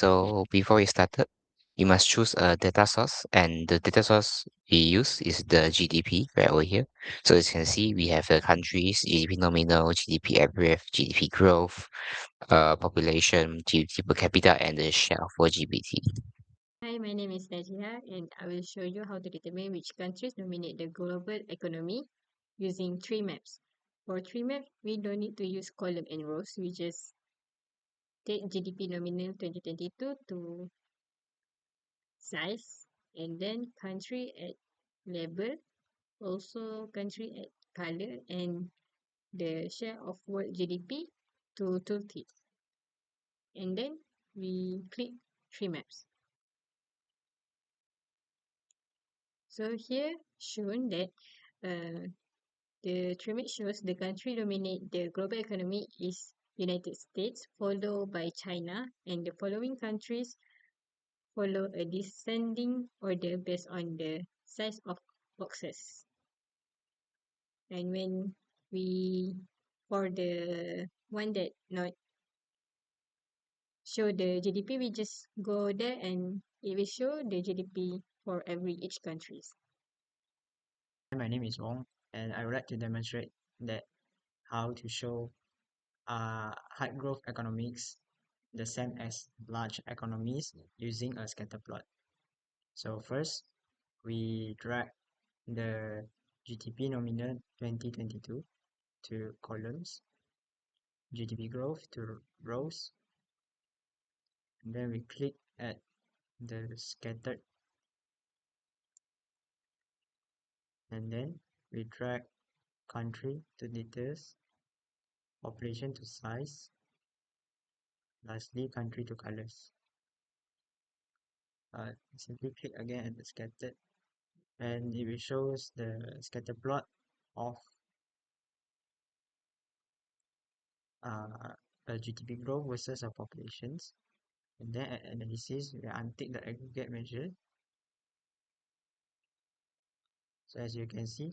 So before we started, you must choose a data source, and the data source we use is the GDP right over here. So as you can see, we have the countries, GDP nominal, GDP average, GDP growth, population, GDP per capita, and the share for GDP. Hi, my name is Najia, and I will show you how to determine which countries dominate the global economy using three maps. For three maps, we don't need to use column and rows. We just take GDP nominal 2022 to size, and then country at label, also country at color, and the share of world GDP to tooltip. And then we click three maps. So here shown that uh, the trimit shows the country dominate the global economy is United States, followed by China, and the following countries follow a descending order based on the size of boxes. And when we, for the one that not show the GDP, we just go there and it will show the GDP for each countries. My name is Wong, and I would like to demonstrate that how to show high growth economics the same as large economies using a scatter plot. So first, we drag the GDP nominal 2022 to columns, GDP growth to rows, and then we click at the scattered, and then we drag country to details, population to size, lastly country to colors. Simply click again at the scattered, and it will shows the scatter plot of a GDP growth versus our populations. And then at analysis, we untick the aggregate measure. So as you can see,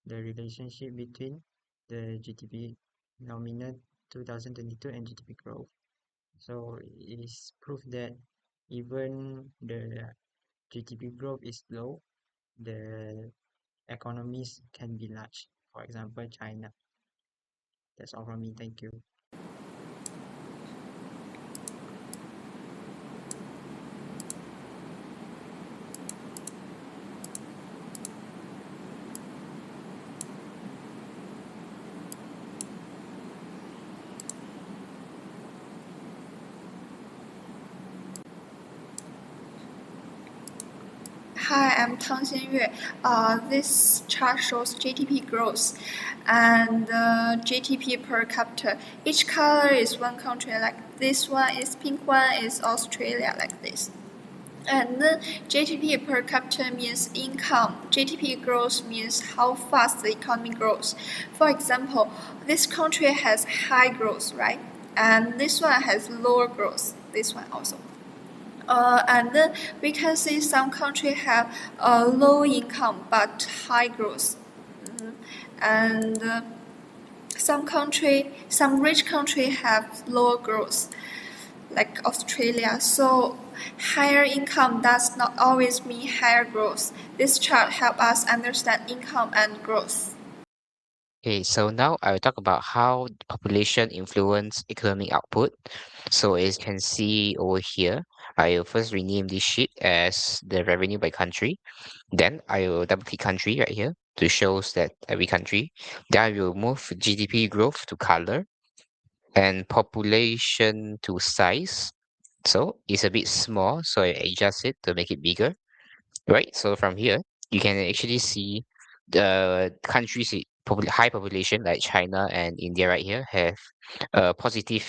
the relationship between the GDP nominal 2022 and GDP growth. So it is proof that even the GDP growth is low, the economies can be large. For example, China. That's all from me. Thank you. Hi, I'm Tang Xianyue. This chart shows GDP growth and GDP per capita. Each color is one country, like this one is pink one is Australia, like this. And then GDP per capita means income. GDP growth means how fast the economy grows. For example, this country has high growth, right? And this one has lower growth. This one also. And then we can see some countries have low income but high growth. And some rich country have lower growth, like Australia. So higher income does not always mean higher growth. This chart helps us understand income and growth. Okay, so now I will talk about how the population influence economic output. So as you can see over here, I will first rename this sheet as the revenue by country. Then I will double click country right here to shows that every country. Then I will move GDP growth to color and population to size. So it's a bit small, so I adjust it to make it bigger. Right? So from here, you can actually see the countries with high population like China and India right here have positive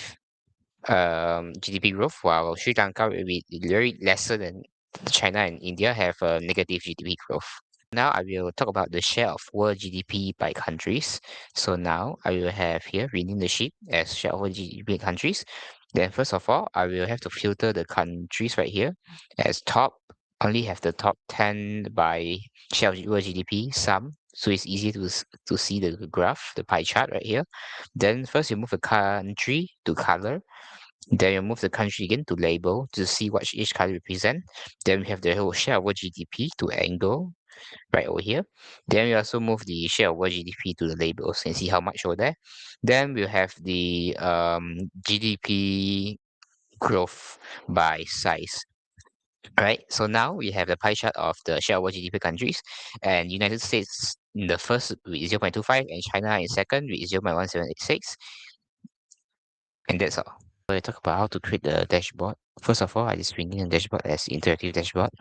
GDP growth, while Sri Lanka will be very lesser than China and India have a negative GDP growth. Now I will talk about the share of world GDP by countries. So now I will have here rename the sheet as share of world GDP by countries. Then first of all, I will have to filter the countries right here as top. Only have the top 10 by share of world GDP sum. So it's easy to see the graph, the pie chart right here. Then first you move the country to color. Then you move the country again to label to see what each country represent. Then we have the whole share over GDP to angle right over here. Then we also move the share over GDP to the labels and see how much over there. Then we'll have the GDP growth by size. Right, so now we have the pie chart of the share over GDP countries, and United States in the first with 0.25, and China in second with 0.1786, and that's all. So I talk about how to create the dashboard. First of all, I just rename the dashboard as interactive dashboard.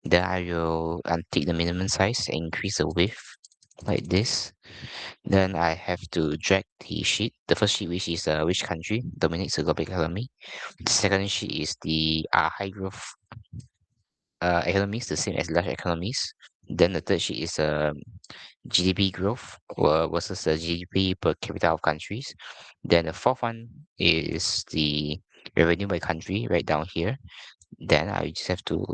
Then I will untick the minimum size and increase the width like this. Then I have to drag the sheet. The first sheet, which is which country dominates the global economy. The second sheet is the high growth economies, the same as large economies. Then the third sheet is GDP growth versus the GDP per capita of countries. Then the fourth one is the revenue by country right down here. Then I just have to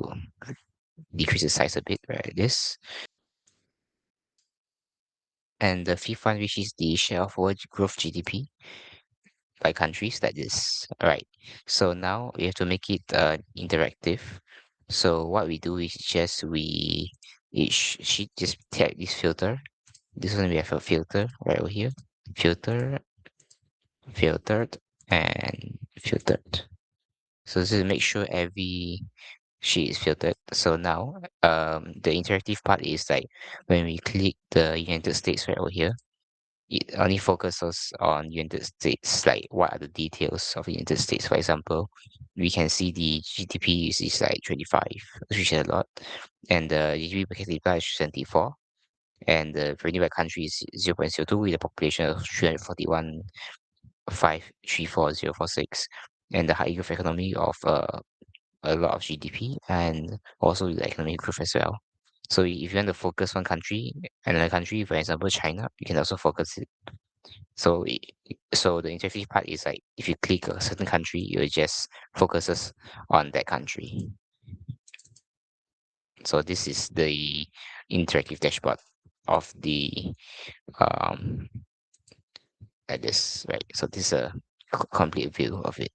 decrease the size a bit, right? Like this. And the fifth one, which is the share of world growth GDP by countries, like this. All right. So now we have to make it interactive. So what we do is just we each sheet just tap this filter. This one we have a filter right over here. Filter, filtered, and filtered. So this is make sure every sheet is filtered. So now the interactive part is like when we click the United States right over here, it only focuses on United States, like what are the details of the United States. For example, we can see the GDP is like 25, which is a lot, and the GDP per capita is 74, and the revenue by country is 0.02 with a population of 341,534,046, and the high growth economy of a lot of GDP and also the economic growth as well. So if you want to focus one country, another country, for example, China, you can also focus it. So so the interface part is like if you click a certain country, it just focuses on that country. So this is the interactive dashboard of the like this, right? So this is a complete view of it.